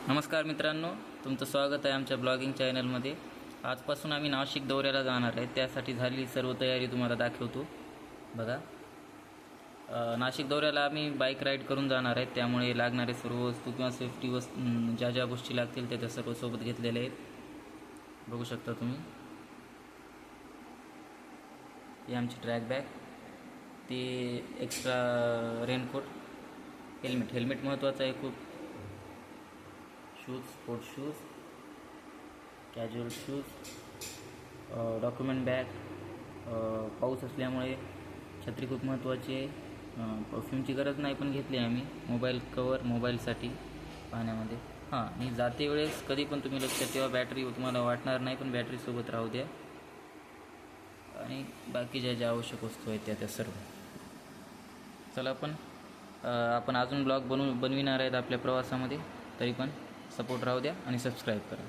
नमस्कार मित्रांनो, तुमचं स्वागत आहे आमच्या ब्लॉगिंग चॅनलमध्ये। आजपासून आम्ही नाशिक दौऱ्याला जाणार आहे, त्यासाठी झालेली सर्व तयारी तुम्हाला दाखवतो। बघा, नाशिक दौऱ्याला आम्ही बाईक राईड करून जाणार आहे, त्यामुळे लागणारे सर्व वस्तू किंवा सेफ्टी वस्तू ज्या ज्या गोष्टी लागतील त्या सर्व सोबत घेतलेल्या आहेत। बघू शकता तुम्ही, ही आमची ट्रॅक बॅग, ते एक्स्ट्रा रेनकोट, हेल्मेट महत्त्वाचं आहे खूप, shoes, sports shoes, casual shoes, document bag, पाऊस असल्यामुळे छत्री खूप महत्त्वाची आहे। परफ्यूमची गरज नाही पण घेतली आम्ही। मोबाईल कवर, मोबाईलसाठी पाण्यामध्ये। आणि जाते वेळेस कधी पण तुम्ही लक्षात ठेवा, बॅटरी तुम्हाला वाटणार नाही पण बॅटरी सोबत राहू द्या। आणि बाकी ज्या आवश्यक वस्तू आहेत त्या सर्व। चला, आपण अजून ब्लॉग बनविणार आहेत आपल्या प्रवासामध्ये, तरी पण सपोर्ट राहू द्या आणि सबस्क्राईब करा।